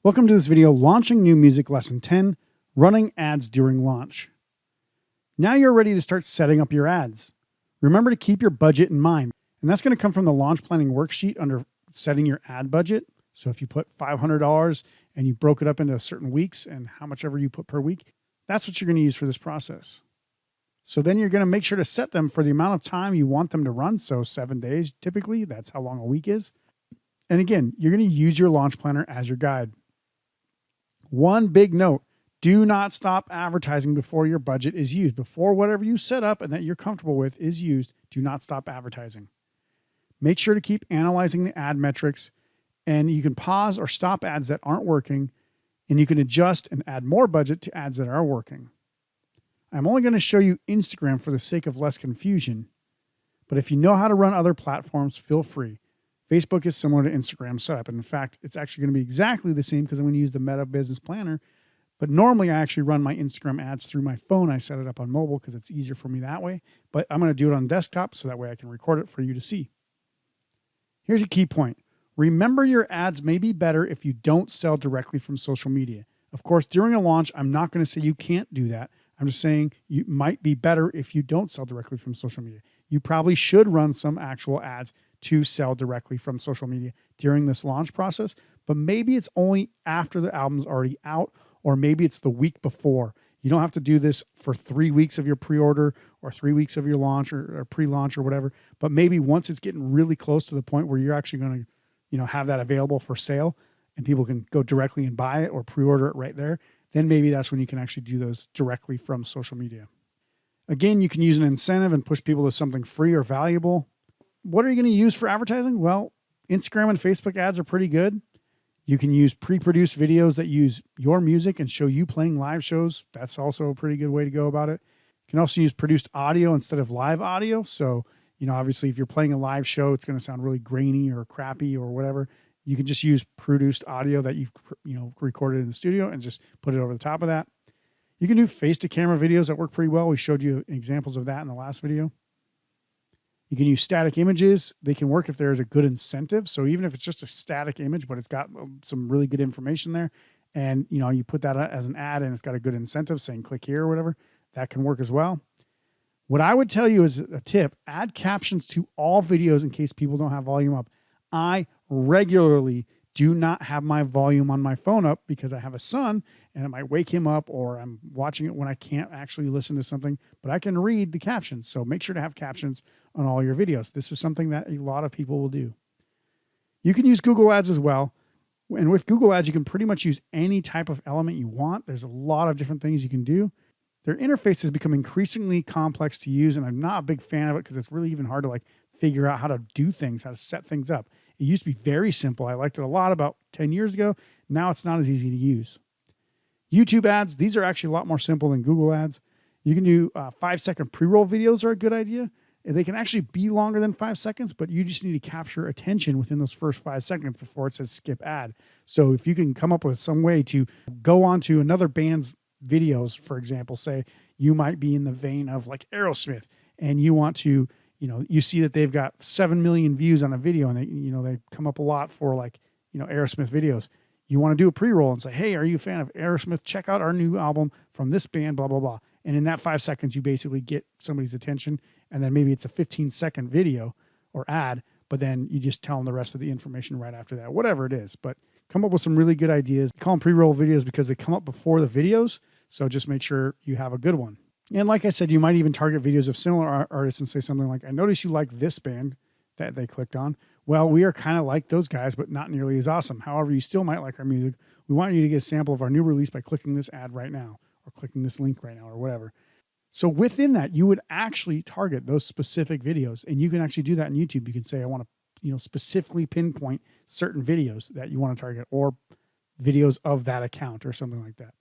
Welcome to this video, Launching New Music Lesson 10, Running Ads During Launch. Now you're ready to start setting up your ads. Remember to keep your budget in mind, and that's going to come from the launch planning worksheet under setting your ad budget. So if you put $500 and you broke it up into certain weeks and how much ever you put per week, that's what you're going to use for this process. So then you're going to make sure to set them for the amount of time you want them to run. So 7 days, typically, that's how long a week is. And again, you're going to use your launch planner as your guide. One big note, do not stop advertising before your budget is used. Before whatever you set up and that you're comfortable with is used, do not stop advertising. Make sure to keep analyzing the ad metrics, and you can pause or stop ads that aren't working, and you can adjust and add more budget to ads that are working. I'm only going to show you Instagram for the sake of less confusion, but if you know how to run other platforms, feel free. Facebook is similar to Instagram setup. And in fact, it's actually going to be exactly the same because I'm going to use the Meta Business Planner. But normally I actually run my Instagram ads through my phone. I set it up on mobile because it's easier for me that way. But I'm going to do it on desktop so that way I can record it for you to see. Here's a key point. Remember, your ads may be better if you don't sell directly from social media. Of course, during a launch, I'm not going to say you can't do that. I'm just saying you might be better if you don't sell directly from social media. You probably should run some actual ads to sell directly from social media during this launch process, but maybe it's only after the album's already out, or maybe it's the week before. You don't have to do this for 3 weeks of your pre-order or 3 weeks of your launch or pre-launch or whatever, but maybe once it's getting really close to the point where you're actually going to, have that available for sale and people can go directly and buy it or pre-order it right there, then maybe that's when you can actually do those directly from social media. Again, you can use an incentive and push people to something free or valuable. What are you going to use for advertising? Well, Instagram and Facebook ads are pretty good. You can use pre-produced videos that use your music and show you playing live shows. That's also a pretty good way to go about it. You can also use produced audio instead of live audio. So, obviously if you're playing a live show, it's going to sound really grainy or crappy or whatever. You can just use produced audio that you've, recorded in the studio and just put it over the top of that. You can do face-to-camera videos that work pretty well. We showed you examples of that in the last video. You can use static images. They can work if there's a good incentive. So even if it's just a static image, but it's got some really good information there, and you put that as an ad and it's got a good incentive saying click here or whatever, that can work as well. What I would tell you is a tip, add captions to all videos in case people don't have volume up. I regularly do not have my volume on my phone up because I have a son and it might wake him up, or I'm watching it when I can't actually listen to something, but I can read the captions. So make sure to have captions on all your videos. This is something that a lot of people will do. You can use Google Ads as well. And with Google Ads, you can pretty much use any type of element you want. There's a lot of different things you can do. Their interface has become increasingly complex to use, and I'm not a big fan of it because it's really even hard to figure out how to do things, how to set things up. It used to be very simple. I liked it a lot about 10 years ago. Now it's not as easy to use. YouTube ads, these are actually a lot more simple than Google ads. You can do 5-second pre-roll videos are a good idea. They can actually be longer than 5 seconds, but you just need to capture attention within those first 5 seconds before it says skip ad. So if you can come up with some way to go on to another band's videos, for example, say you might be in the vein of Aerosmith and you want to, you see that they've got 7 million views on a video and they come up a lot for Aerosmith videos. You want to do a pre-roll and say, hey, are you a fan of Aerosmith? Check out our new album from this band, blah, blah, blah. And in that 5 seconds, you basically get somebody's attention. And then maybe it's a 15-second video or ad, but then you just tell them the rest of the information right after that, whatever it is. But come up with some really good ideas. Call them pre-roll videos because they come up before the videos. So just make sure you have a good one. And like I said, you might even target videos of similar artists and say something like, I noticed you like this band that they clicked on. Well, we are kind of like those guys, but not nearly as awesome. However, you still might like our music. We want you to get a sample of our new release by clicking this ad right now or clicking this link right now or whatever. So within that, you would actually target those specific videos, and you can actually do that on YouTube. You can say, I want to, specifically pinpoint certain videos that you want to target or videos of that account or something like that.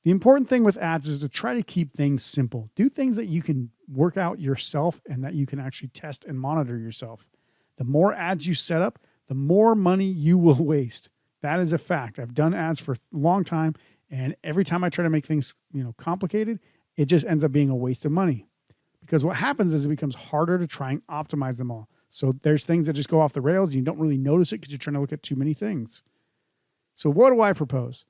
The important thing with ads is to try to keep things simple. Do things that you can work out yourself and that you can actually test and monitor yourself. The more ads you set up, the more money you will waste. That is a fact. I've done ads for a long time, and every time I try to make things, complicated, it just ends up being a waste of money. Because what happens is it becomes harder to try and optimize them all. So there's things that just go off the rails and you don't really notice it because you're trying to look at too many things. So what do I propose?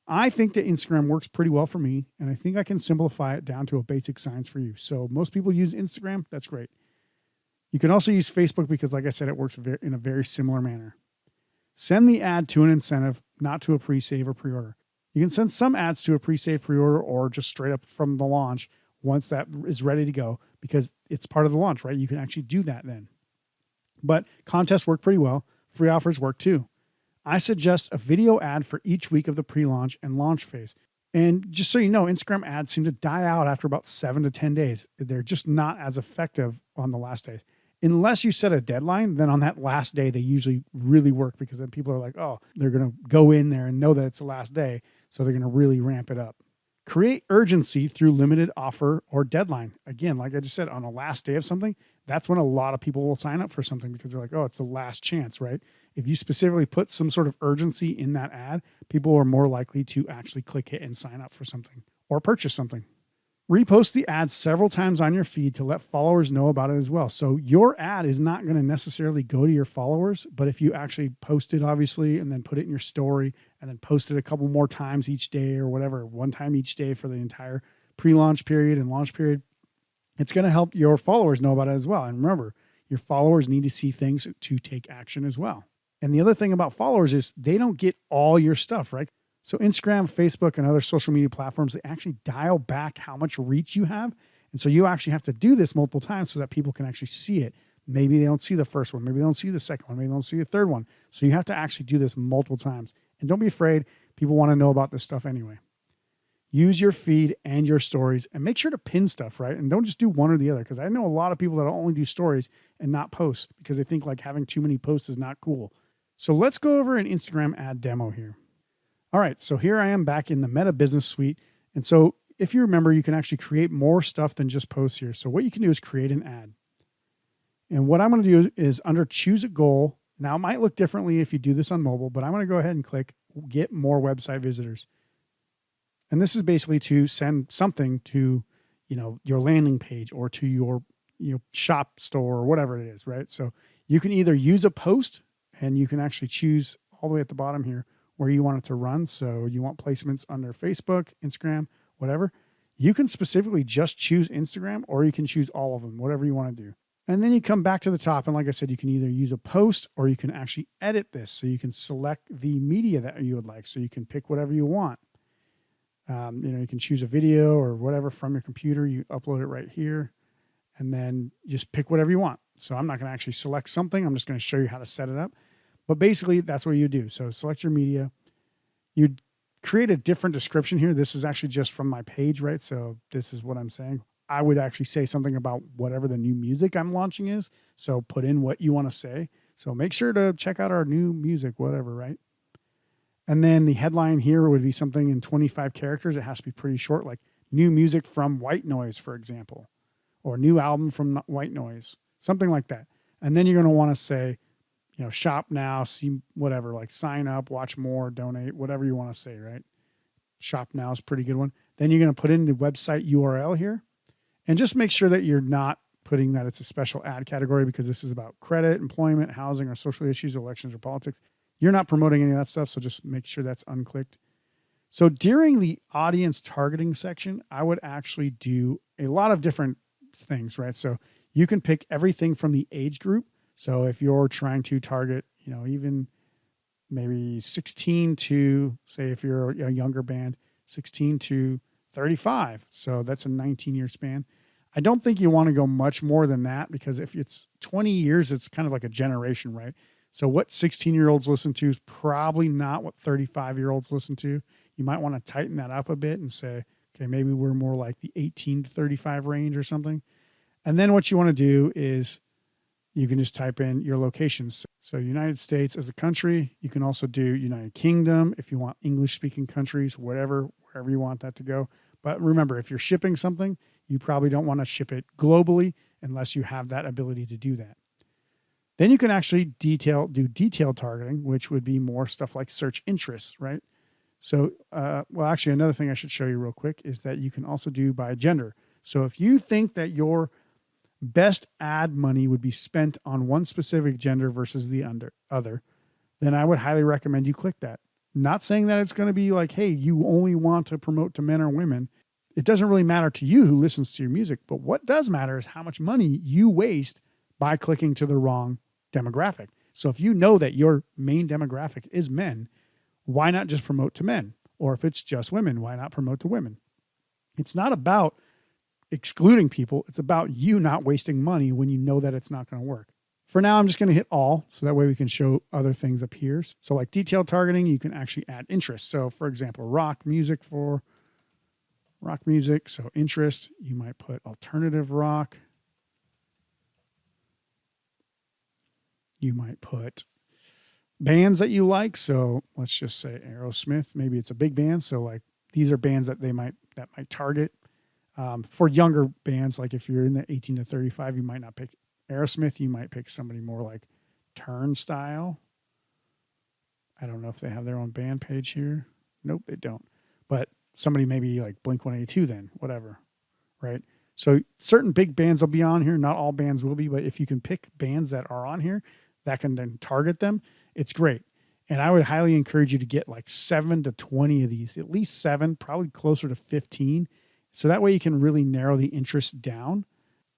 I think that Instagram works pretty well for me, and I think I can simplify it down to a basic science for you. So most people use Instagram. That's great. You can also use Facebook because, like I said, it works in a very similar manner. Send the ad to an incentive, not to a pre-save or pre-order. You can send some ads to a pre-save, pre-order, or just straight up from the launch once that is ready to go, because it's part of the launch, right? You can actually do that then. But contests work pretty well. Free offers work too. I suggest a video ad for each week of the pre-launch and launch phase. And just so you know, Instagram ads seem to die out after about 7 to 10 days. They're just not as effective on the last days. Unless you set a deadline, then on that last day, they usually really work, because then people are like, oh, they're going to go in there and know that it's the last day. So they're going to really ramp it up. Create urgency through limited offer or deadline. Again, like I just said, on the last day of something, that's when a lot of people will sign up for something, because they're like, oh, it's the last chance, right? If you specifically put some sort of urgency in that ad, people are more likely to actually click it and sign up for something or purchase something. Repost the ad several times on your feed to let followers know about it as well. So your ad is not going to necessarily go to your followers, but if you actually post it, obviously, and then put it in your story and then post it a couple more times each day or whatever, one time each day for the entire pre-launch period and launch period, it's going to help your followers know about it as well. And remember, your followers need to see things to take action as well. And the other thing about followers is they don't get all your stuff, right? So Instagram, Facebook, and other social media platforms, they actually dial back how much reach you have. And so you actually have to do this multiple times so that people can actually see it. Maybe they don't see the first one. Maybe they don't see the second one. Maybe they don't see the third one. So you have to actually do this multiple times. And don't be afraid. People want to know about this stuff anyway. Use your feed and your stories, and make sure to pin stuff, right? And don't just do one or the other, because I know a lot of people that only do stories and not posts because they think like having too many posts is not cool. So let's go over an Instagram ad demo here. All right, so here I am back in the Meta Business Suite. And so if you remember, you can actually create more stuff than just posts here. So what you can do is create an ad. And what I'm going to do is under choose a goal. Now it might look differently if you do this on mobile, but I'm going to go ahead and click get more website visitors. And this is basically to send something to, your landing page or to your, shop store or whatever it is, right? So you can either use a post, and you can actually choose all the way at the bottom here where you want it to run. So you want placements under Facebook, Instagram, whatever. You can specifically just choose Instagram, or you can choose all of them, whatever you want to do. And then you come back to the top. And like I said, you can either use a post, or you can actually edit this. So you can select the media that you would like. So you can pick whatever you want. You can choose a video or whatever from your computer. You upload it right here, and then just pick whatever you want. So I'm not going to actually select something. I'm just going to show you how to set it up. But basically, that's what you do. So select your media. You create a different description here. This is actually just from my page, right? So this is what I'm saying. I would actually say something about whatever the new music I'm launching is. So put in what you want to say. So make sure to check out our new music, whatever, right? And then the headline here would be something in 25 characters. It has to be pretty short, like new music from White Noise, for example, or new album from White Noise, something like that. And then you're going to want to say, shop now, see whatever, like sign up, watch more, donate, whatever you want to say, right? Shop now is a pretty good one. Then you're going to put in the website URL here, and just make sure that you're not putting that it's a special ad category, because this is about credit, employment, housing, or social issues, elections, or politics. You're not promoting any of that stuff, so just make sure that's unclicked. So during the audience targeting section, I would actually do a lot of different things, right? So you can pick everything from the age group. So if you're trying to target, even maybe 16 to, say, if you're a younger band, 16 to 35. So that's a 19-year span. I don't think you want to go much more than that, because if it's 20 years, it's kind of like a generation, right? So what 16-year-olds listen to is probably not what 35-year-olds listen to. You might want to tighten that up a bit and say, okay, maybe we're more like the 18 to 35 range or something. And then what you want to do is you can just type in your locations. So United States as a country. You can also do United Kingdom if you want English-speaking countries, wherever you want that to go. But remember, if you're shipping something, you probably don't want to ship it globally unless you have that ability to do that. Then you can actually do detailed targeting, which would be more stuff like search interests, right? So, actually, another thing I should show you real quick is that you can also do by gender. So if you think that your best ad money would be spent on one specific gender versus the other, then I would highly recommend you click that. Not saying that it's going to be like, hey, you only want to promote to men or women. It doesn't really matter to you who listens to your music, but what does matter is how much money you waste by clicking to the wrong demographic. So if you know that your main demographic is men, why not just promote to men? Or if it's just women, why not promote to women? It's not about excluding people. It's about you not wasting money when you know that it's not going to work. For now, I'm just going to hit all, so that way we can show other things up here. So like detailed targeting, you can actually add interest. So for example, rock music. So interest, you might put alternative rock. You might put bands that you like. So let's just say Aerosmith. Maybe it's a big band. So like these are bands that might target. For younger bands, like if you're in the 18 to 35, you might not pick Aerosmith. You might pick somebody more like Turnstile. I don't know if they have their own band page here. Nope, they don't. But somebody maybe like Blink-182 then, whatever, right? So certain big bands will be on here. Not all bands will be, but if you can pick bands that are on here that can then target them, it's great. And I would highly encourage you to get like 7 to 20 of these, at least 7, probably closer to 15. So that way you can really narrow the interest down.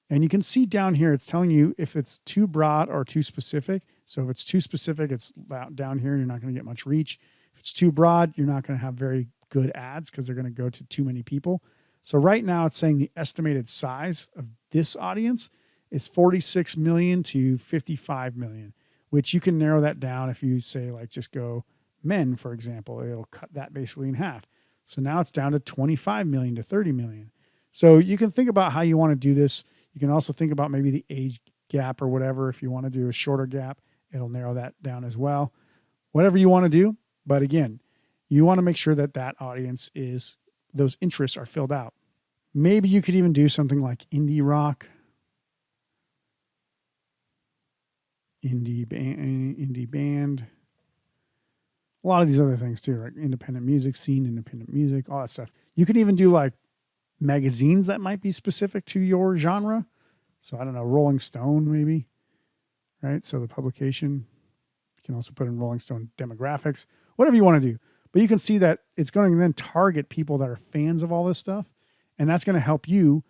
And you can see down here, it's telling you if it's too broad or too specific. So if it's too specific, it's down here and you're not going to get much reach. If it's too broad, you're not going to have very good ads because they're going to go to too many people. So right now it's saying the estimated size of this audience is 46 million to 55 million, which you can narrow that down. If you say like just go men, for example, it'll cut that basically in half. So now it's down to 25 million to 30 million. So you can think about how you want to do this. You can also think about maybe the age gap or whatever. If you want to do a shorter gap, it'll narrow that down as well. Whatever you want to do. But again, you want to make sure that that audience is, those interests are filled out. Maybe you could even do something like indie rock, indie band. A lot of these other things too, like independent music scene, independent music, all that stuff. You can even do like magazines that might be specific to your genre. So I don't know, Rolling Stone maybe, right? So the publication, you can also put in Rolling Stone demographics, whatever you want to do. But you can see that it's going to then target people that are fans of all this stuff. And that's going to help you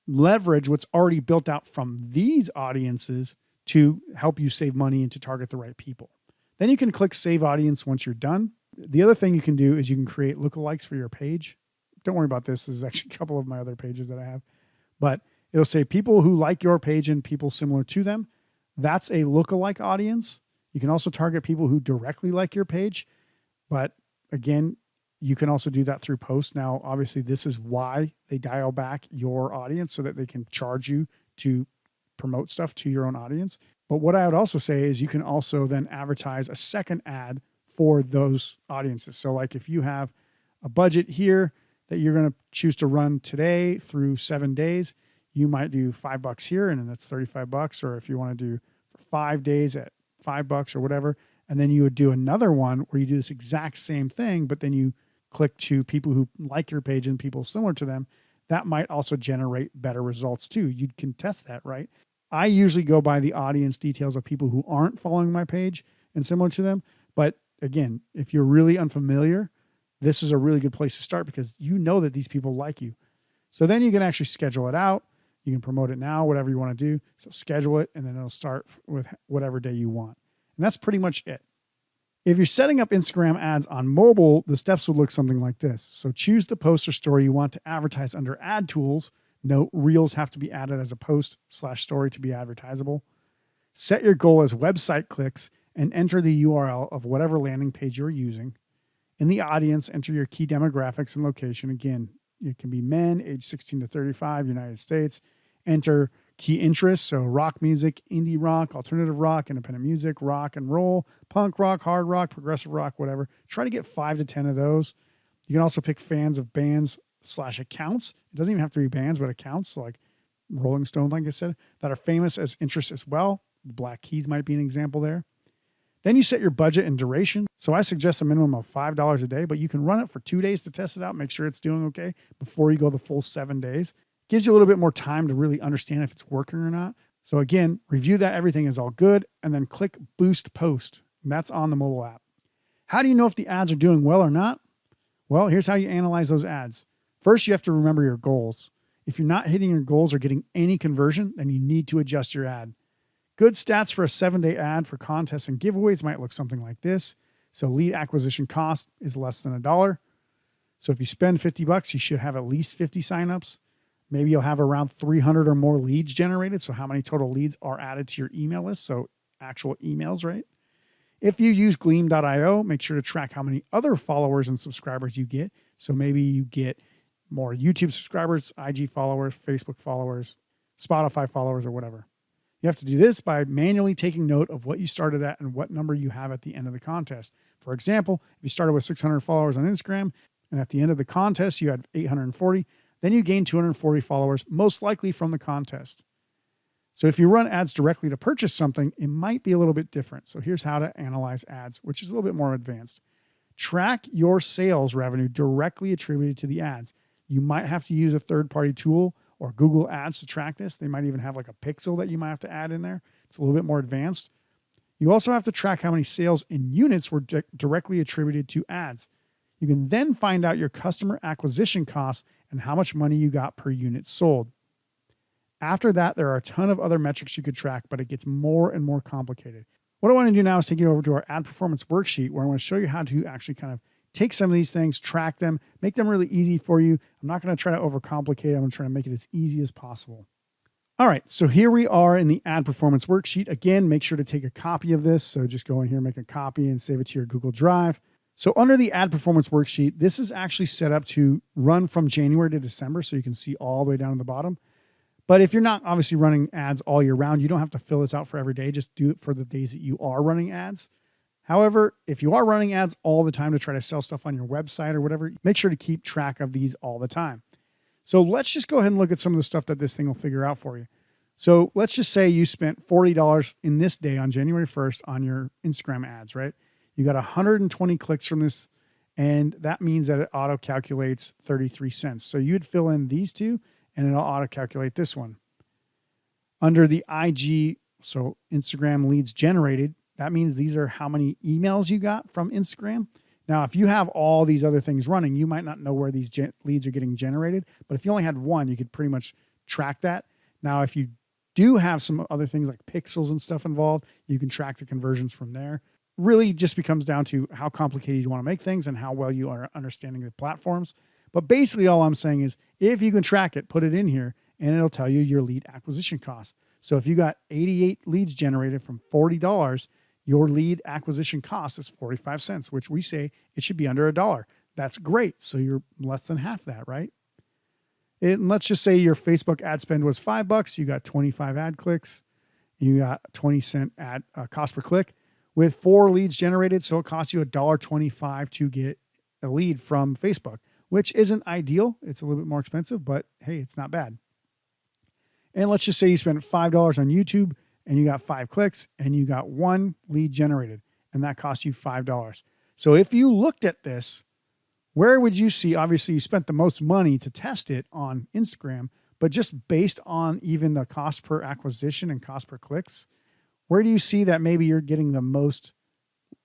leverage what's already built out from these audiences to help you save money and to target the right people. Then you can click Save Audience once you're done. The other thing you can do is you can create lookalikes for your page. Don't worry about this. This is actually a couple of my other pages that I have. But it'll say people who like your page and people similar to them. That's a lookalike audience. You can also target people who directly like your page. But again, you can also do that through posts. Now, obviously, this is why they dial back your audience so that they can charge you to promote stuff to your own audience. But what I would also say is you can also then advertise a second ad for those audiences. So like if you have a budget here that you're going to choose to run today through 7 days, you might do $5 here and then that's $35. Or if you want to do for 5 days at $5 or whatever, and then you would do another one where you do this exact same thing, but then you click to people who like your page and people similar to them, that might also generate better results too. You can test that, right? I usually go by the audience details of people who aren't following my page and similar to them. But again, if you're really unfamiliar, this is a really good place to start because you know that these people like you. So then you can actually schedule it out. You can promote it now, whatever you want to do. So schedule it, and then it'll start with whatever day you want. And that's pretty much it. If you're setting up Instagram ads on mobile, the steps would look something like this. So choose the post or story you want to advertise under ad tools. Note, reels have to be added as a post/story to be advertisable. Set your goal as website clicks and enter the URL of whatever landing page you're using. In the audience, enter your key demographics and location. Again, it can be men, age 16 to 35, United States. Enter key interests, so rock music, indie rock, alternative rock, independent music, rock and roll, punk rock, hard rock, progressive rock, whatever. Try to get 5 to 10 of those. You can also pick fans of bands/accounts. It doesn't even have to be bands, but accounts, so like Rolling Stone, like I said, that are famous as interests as well. Black Keys might be an example there. Then you set your budget and duration. So I suggest a minimum of $5 a day, but you can run it for 2 days to test it out, make sure it's doing okay before you go the full 7 days. Gives you a little bit more time to really understand if it's working or not. So again, review that everything is all good, and then click Boost Post. And that's on the mobile app. How do you know if the ads are doing well or not? Well, here's how you analyze those ads. First, you have to remember your goals. If you're not hitting your goals or getting any conversion, then you need to adjust your ad. Good stats for a 7-day ad for contests and giveaways might look something like this. So lead acquisition cost is less than $1. So if you spend $50, you should have at least 50 signups. Maybe you'll have around 300 or more leads generated. So how many total leads are added to your email list? So actual emails, right? If you use Gleam.io, make sure to track how many other followers and subscribers you get. So maybe you get more YouTube subscribers, IG followers, Facebook followers, Spotify followers, or whatever. You have to do this by manually taking note of what you started at and what number you have at the end of the contest. For example, if you started with 600 followers on Instagram and at the end of the contest you had 840, then you gain 240 followers, most likely from the contest. So if you run ads directly to purchase something, it might be a little bit different. So here's how to analyze ads, which is a little bit more advanced. Track your sales revenue directly attributed to the ads. You might have to use a third-party tool or Google Ads to track this. They might even have like a pixel that you might have to add in there. It's a little bit more advanced. You also have to track how many sales in units were directly attributed to ads. You can then find out your customer acquisition costs and how much money you got per unit sold. After that, there are a ton of other metrics you could track, but it gets more and more complicated. What I want to do now is take you over to our ad performance worksheet where I want to show you how to actually kind of take some of these things, track them, make them really easy for you. I'm not going to try to overcomplicate it. I'm going to try to make it as easy as possible. All right, so here we are in the ad performance worksheet. Again, make sure to take a copy of this. So just go in here, make a copy and save it to your Google Drive. So under the ad performance worksheet, this is actually set up to run from January to December. So you can see all the way down at the bottom. But if you're not obviously running ads all year round, you don't have to fill this out for every day. Just do it for the days that you are running ads. However, if you are running ads all the time to try to sell stuff on your website or whatever, make sure to keep track of these all the time. So let's just go ahead and look at some of the stuff that this thing will figure out for you. So let's just say you spent $40 in this day on January 1st on your Instagram ads, right? You got 120 clicks from this, and that means that it auto-calculates 33 cents. So you'd fill in these two, and it'll auto-calculate this one. Under the IG, so Instagram leads generated, that means these are how many emails you got from Instagram. Now, if you have all these other things running, you might not know where these leads are getting generated, but if you only had one, you could pretty much track that. Now, if you do have some other things like pixels and stuff involved, you can track the conversions from there. Really just becomes down to how complicated you want to make things and how well you are understanding the platforms. But basically all I'm saying is if you can track it, put it in here and it'll tell you your lead acquisition cost. So if you got 88 leads generated from $40, your lead acquisition cost is 45 cents, which we say it should be under $1. That's great. So you're less than half that, right? And let's just say your Facebook ad spend was $5. You got 25 ad clicks. You got 20-cent ad cost per click with 4 leads generated. So it costs you $1.25 to get a lead from Facebook, which isn't ideal. It's a little bit more expensive, but hey, it's not bad. And let's just say you spent $5 on YouTube and you got 5 clicks and you got 1 lead generated and that cost you $5. So if you looked at this, where would you see, obviously you spent the most money to test it on Instagram, but just based on even the cost per acquisition and cost per clicks, where do you see that maybe you're getting the most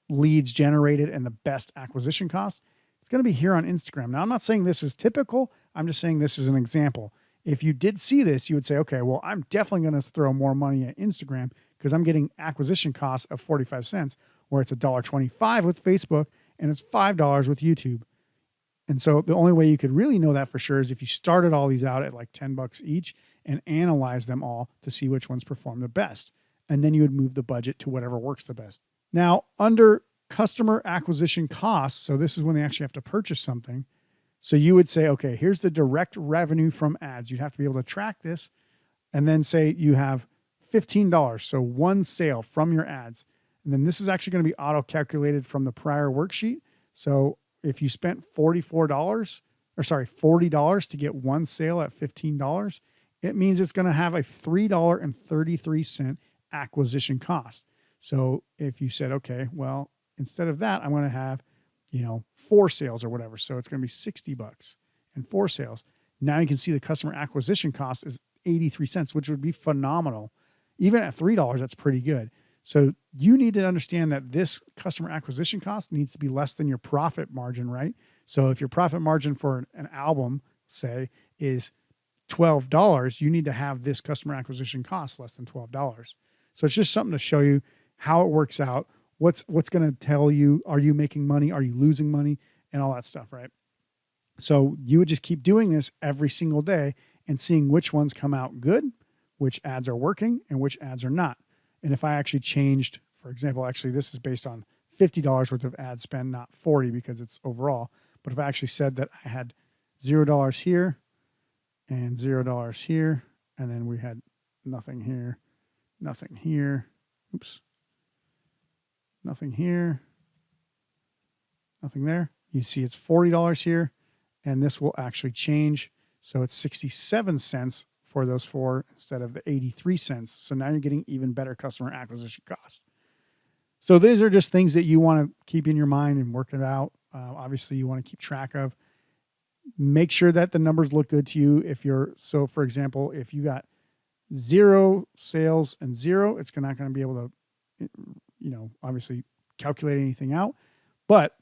leads generated and the best acquisition cost? It's going to be here on Instagram. Now, I'm not saying this is typical. I'm just saying this is an example. If you did see this, you would say, okay, well, I'm definitely going to throw more money at Instagram because I'm getting acquisition costs of 45 cents, where it's $1.25 with Facebook and it's $5 with YouTube. And so the only way you could really know that for sure is if you started all these out at like $10 each and analyze them all to see which ones perform the best. And then you would move the budget to whatever works the best. Now, under customer acquisition costs, so this is when they actually have to purchase something. So you would say, okay, here's the direct revenue from ads. You'd have to be able to track this and then say you have $15. So 1 sale from your ads. And then this is actually going to be auto-calculated from the prior worksheet. So if you spent $40 to get 1 sale at $15, it means it's going to have a $3.33 acquisition cost. So if you said, okay, well, instead of that, I'm going to have, 4 sales or whatever. So it's going to be $60 and 4 sales. Now you can see the customer acquisition cost is 83 cents, which would be phenomenal. Even at $3, that's pretty good. So you need to understand that this customer acquisition cost needs to be less than your profit margin, right? So if your profit margin for an album, say, is $12, you need to have this customer acquisition cost less than $12. So it's just something to show you how it works out. What's going to tell you, are you making money? Are you losing money? And all that stuff, right? So you would just keep doing this every single day and seeing which ones come out good, which ads are working, and which ads are not. And if I actually changed, for example, actually this is based on $50 worth of ad spend, not 40 because it's overall. But if I actually said that I had $0 here and $0 here, and then we had nothing here, nothing here, oops, nothing here, nothing there. You see it's $40 here, and this will actually change. So it's 67 cents for those four instead of the 83 cents. So now you're getting even better customer acquisition cost. So these are just things that you want to keep in your mind and work it out. Obviously, you want to keep track of. Make sure that the numbers look good to you. So for example, if you got 0 sales and 0, it's not going to be able to, obviously calculate anything out. But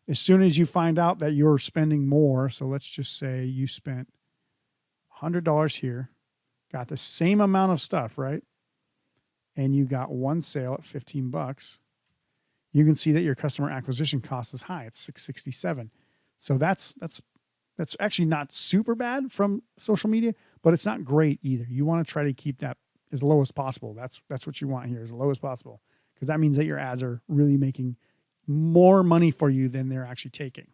as soon as you find out that you're spending more, so let's just say you spent $100 here, got the same amount of stuff, right? And you got one sale at $15, you can see that your customer acquisition cost is high. It's $6.67. So that's actually not super bad from social media, but it's not great either. You want to try to keep that as low as possible. That's what you want here, as low as possible, because that means that your ads are really making more money for you than they're actually taking.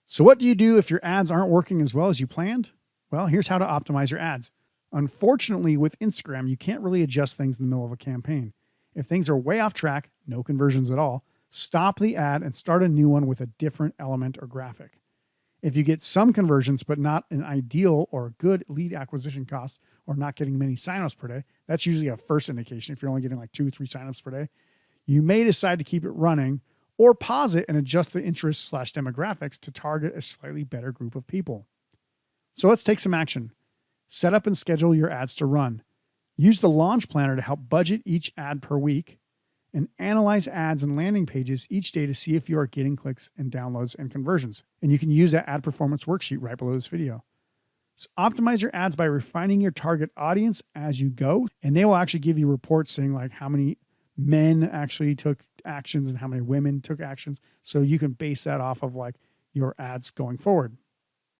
So what do you do if your ads aren't working as well as you planned? Well, here's how to optimize your ads. Unfortunately, with Instagram, you can't really adjust things in the middle of a campaign. If things are way off track, no conversions at all, stop the ad and start a new one with a different element or graphic. If you get some conversions, but not an ideal or good lead acquisition cost, or not getting many signups per day, that's usually a first indication. If you're only getting like 2 or 3 signups per day, you may decide to keep it running or pause it and adjust the interest/demographics to target a slightly better group of people. So let's take some action. Set up and schedule your ads to run. Use the launch planner to help budget each ad per week, and analyze ads and landing pages each day to see if you are getting clicks and downloads and conversions. And you can use that ad performance worksheet right below this video. So optimize your ads by refining your target audience as you go, and they will actually give you reports saying like how many men actually took actions and how many women took actions. So you can base that off of like your ads going forward.